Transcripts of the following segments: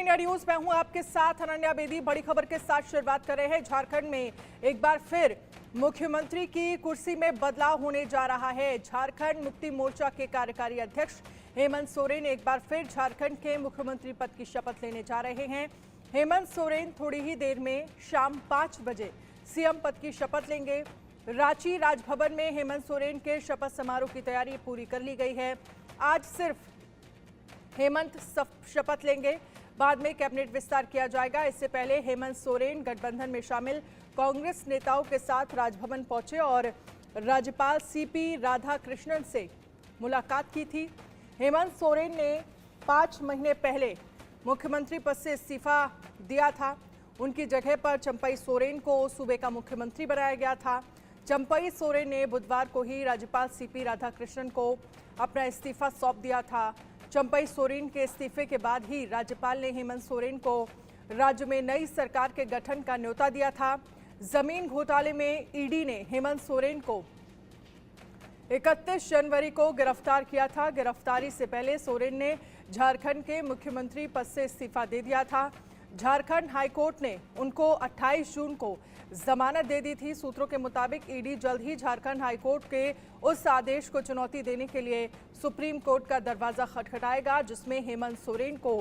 India news में हूं आपके साथ अनन्या बेदी। बड़ी खबर के साथ शुरुआत कर रहे हैं। झारखंड में एक बार फिर मुख्यमंत्री की कुर्सी में बदलाव होने जा रहा है। झारखंड मुक्ति मोर्चा के कार्यकारी अध्यक्ष हेमंत सोरेन एक बार फिर झारखंड के मुख्यमंत्री पद की शपथ लेने जा रहे हैं। हेमंत सोरेन थोड़ी ही देर में शाम 5 बजे सीएम पद की शपथ लेंगे। रांची राजभवन में हेमंत सोरेन के शपथ समारोह की तैयारी पूरी कर ली गई है। आज सिर्फ हेमंत शपथ लेंगे, बाद में कैबिनेट विस्तार किया जाएगा। इससे पहले हेमंत सोरेन गठबंधन में शामिल कांग्रेस नेताओं के साथ राजभवन पहुंचे और राज्यपाल सीपी राधाकृष्णन से मुलाकात की थी। हेमंत सोरेन ने 5 महीने पहले मुख्यमंत्री पद से इस्तीफा दिया था। उनकी जगह पर चंपई सोरेन को सूबे का मुख्यमंत्री बनाया गया था। चंपई सोरेन ने बुधवार को ही राज्यपाल सीपी राधाकृष्णन को अपना इस्तीफा सौंप दिया था। चंपई सोरेन के इस्तीफे के बाद ही राज्यपाल ने हेमंत सोरेन को राज्य में नई सरकार के गठन का न्योता दिया था। जमीन घोटाले में ईडी ने हेमंत सोरेन को 31 जनवरी को गिरफ्तार किया था। गिरफ्तारी से पहले सोरेन ने झारखंड के मुख्यमंत्री पद से इस्तीफा दे दिया था। झारखंड हाईकोर्ट ने उनको 28 जून को जमानत दे दी थी। सूत्रों के मुताबिक ईडी जल्द ही झारखंड हाईकोर्ट के उस आदेश को चुनौती देने के लिए सुप्रीम कोर्ट का दरवाजा खटखटाएगा जिसमें हेमंत सोरेन को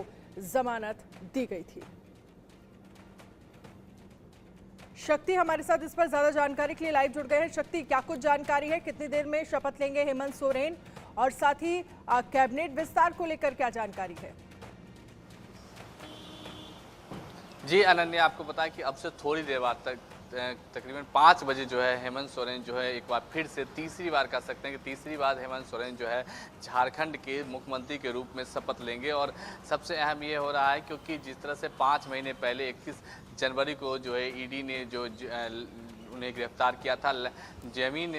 जमानत दी गई थी। शक्ति हमारे साथ इस पर ज्यादा जानकारी के लिए लाइव जुड़ गए हैं। शक्ति, क्या कुछ जानकारी है? कितनी देर में शपथ लेंगे हेमंत सोरेन और साथ ही कैबिनेट विस्तार को लेकर क्या जानकारी है? जी अनन्या, आपको बताएं कि अब से थोड़ी देर बाद तक तकरीबन 5 बजे जो है हेमंत सोरेन जो है एक बार फिर से तीसरी बार कह सकते हैं कि तीसरी बार हेमंत सोरेन जो है झारखंड के मुख्यमंत्री के रूप में शपथ लेंगे। और सबसे अहम ये हो रहा है क्योंकि जिस तरह से 5 महीने पहले 31 जनवरी को जो है ईडी ने जो उन्हें गिरफ्तार किया था, जमीन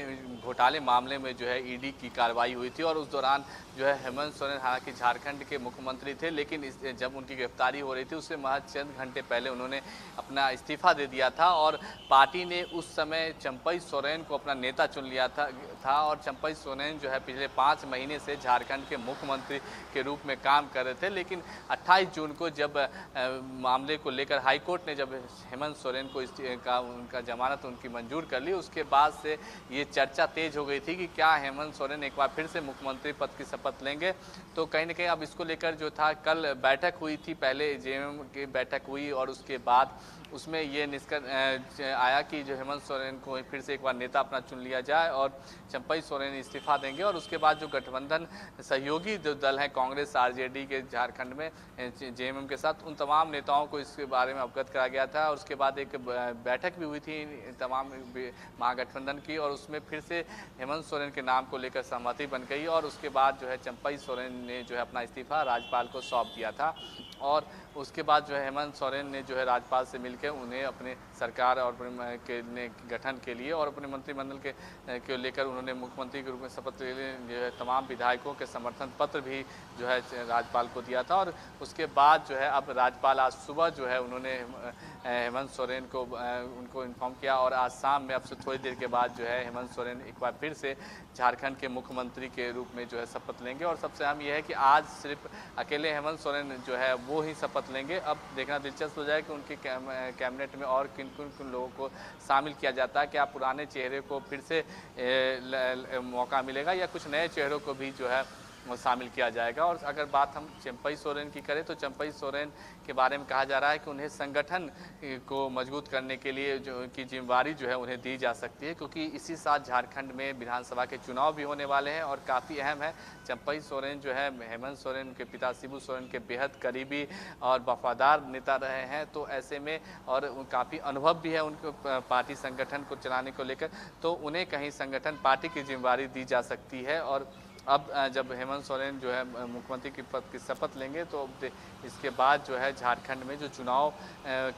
घोटाले मामले में जो है ईडी की कार्रवाई हुई थी और उस दौरान जो है हेमंत सोरेन हालांकि झारखंड के मुख्यमंत्री थे, लेकिन जब उनकी गिरफ्तारी हो रही थी उससे महज चंद घंटे पहले उन्होंने अपना इस्तीफा दे दिया था और पार्टी ने उस समय चंपई सोरेन को अपना नेता चुन लिया था और चंपई सोरेन जो है पिछले 5 महीने से झारखंड के मुख्यमंत्री के रूप में काम कर रहे थे। लेकिन 28 जून को जब मामले को लेकर हाईकोर्ट ने जब हेमंत सोरेन को उनका जमानत उनकी मंजूर कर ली, उसके बाद से ये चर्चा तेज हो गई थी कि क्या हेमंत सोरेन एक बार फिर से मुख्यमंत्री पद की शपथ लेंगे। तो कहीं ना कहीं अब इसको लेकर जो था, कल बैठक हुई थी, पहले जेएमएम की बैठक हुई और उसके बाद उसमें ये निष्कर्ष आया कि जो हेमंत सोरेन को फिर से एक बार नेता अपना चुन लिया जाए और चंपई सोरेन इस्तीफा देंगे और उसके बाद जो गठबंधन सहयोगी जो दल हैं कांग्रेस आरजेडी के झारखंड में जेएमएम के साथ, उन तमाम नेताओं को इसके बारे में अवगत कराया गया था और उसके बाद एक बैठक भी हुई थी तमाम महागठबंधन की और उसमें फिर से हेमंत सोरेन के नाम को लेकर सहमति बन गई और उसके बाद जो है चंपई सोरेन ने जो है अपना इस्तीफा राज्यपाल को सौंप दिया था और उसके बाद जो है हेमंत सोरेन ने जो है राज्यपाल से मिलकर उन्हें अपने सरकार और के गठन के लिए और अपने मंत्रिमंडल के लेकर उन्होंने मुख्यमंत्री के रूप में शपथ ले जो है तमाम विधायकों के समर्थन पत्र भी जो है राज्यपाल को दिया था। और उसके बाद जो है अब राज्यपाल आज सुबह जो है उन्होंने हेमंत सोरेन को उनको इन्फॉर्म किया और आज शाम में अब से थोड़ी देर के बाद जो है हेमंत सोरेन एक बार फिर से झारखंड के मुख्यमंत्री के रूप में जो है शपथ लेंगे। और सबसे अहम यह है कि आज सिर्फ अकेले हेमंत सोरेन जो है वो ही शपथ लेंगे। अब देखना दिलचस्प हो जाए कि उनके कैबिनेट में और किन किन लोगों को शामिल किया जाता है। क्या पुराने चेहरे को फिर से मौका मिलेगा या कुछ नए चेहरों को भी जो है शामिल किया जाएगा। और अगर बात हम चंपई सोरेन की करें तो चंपई सोरेन के बारे में कहा जा रहा है कि उन्हें संगठन को मजबूत करने के लिए जो की जिम्मेवारी जो है उन्हें दी जा सकती है, क्योंकि इसी साथ झारखंड में विधानसभा के चुनाव भी होने वाले हैं और काफ़ी अहम है। चंपई सोरेन जो है हेमंत सोरेन के पिता शिबू सोरेन के बेहद करीबी और वफादार नेता रहे हैं, तो ऐसे में और काफ़ी अनुभव भी है उनको पार्टी संगठन को चलाने को लेकर, तो उन्हें कहीं संगठन पार्टी की जिम्मेवारी दी जा सकती है। और अब जब हेमंत सोरेन जो है मुख्यमंत्री की पद की शपथ लेंगे तो इसके बाद जो है झारखंड में जो चुनाव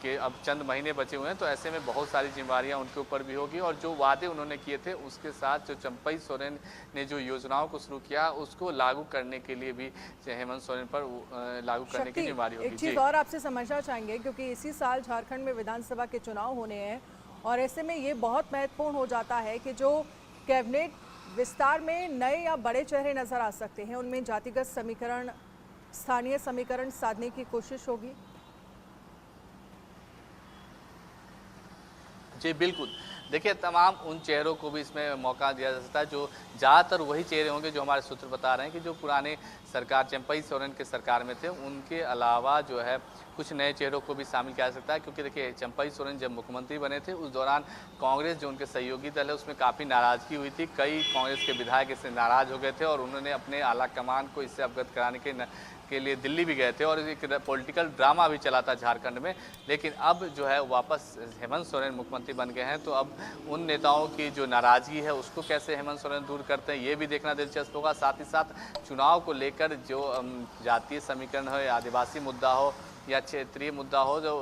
के अब चंद महीने बचे हुए हैं, तो ऐसे में बहुत सारी जिम्मेवारियां उनके ऊपर भी होगी और जो वादे उन्होंने किए थे उसके साथ जो चंपई सोरेन ने जो योजनाओं को शुरू किया उसको लागू करने के लिए भी हेमंत सोरेन पर लागू करने की जिम्मेवारी होगी। एक चीज़ और आपसे समझना चाहेंगे, क्योंकि इसी साल झारखंड में विधानसभा के चुनाव होने हैं और ऐसे में ये बहुत महत्वपूर्ण हो जाता है कि जो कैबिनेट विस्तार में नए या बड़े चेहरे नजर आ सकते हैं, उनमें जातिगत समीकरण, स्थानीय समीकरण साधने की कोशिश होगी। जी बिल्कुल। देखिए तमाम उन चेहरों को भी इसमें मौका दिया जा सकता है जो ज़्यादातर वही चेहरे होंगे जो हमारे सूत्र बता रहे हैं कि जो पुराने सरकार चंपई सोरेन के सरकार में थे, उनके अलावा जो है कुछ नए चेहरों को भी शामिल किया जा सकता है। क्योंकि देखिए चंपई सोरेन जब मुख्यमंत्री बने थे उस दौरान कांग्रेस जो उनके सहयोगी दल है उसमें काफ़ी नाराज़गी हुई थी। कई कांग्रेस के विधायक इससे नाराज़ हो गए थे और उन्होंने अपने आला कमान को इससे अवगत कराने के लिए दिल्ली भी गए थे और एक पॉलिटिकल ड्रामा भी चला था झारखंड में। लेकिन अब जो है वापस हेमंत सोरेन मुख्यमंत्री बन गए हैं, तो अब उन नेताओं की जो नाराज़गी है उसको कैसे हेमंत सोरेन दूर करते हैं ये भी देखना दिलचस्प होगा। साथ ही साथ चुनाव को लेकर जो जातीय समीकरण हो या आदिवासी मुद्दा हो या क्षेत्रीय मुद्दा हो, जो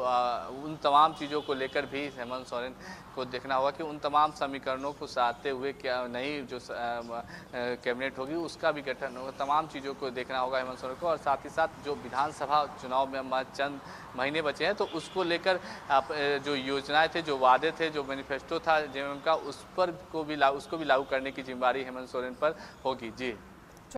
उन तमाम चीज़ों को लेकर भी हेमंत सोरेन को देखना होगा कि उन तमाम समीकरणों को साधते हुए क्या नई जो कैबिनेट होगी उसका भी गठन होगा। तमाम चीज़ों को देखना होगा हेमंत सोरेन को। और साथ ही साथ जो विधानसभा चुनाव में चंद महीने बचे हैं तो उसको लेकर जो योजनाएं थे, जो वादे थे, जो मैनिफेस्टो था जेएमएम का, उसको भी लागू करने की जिम्मेदारी हेमंत सोरेन पर होगी। जी।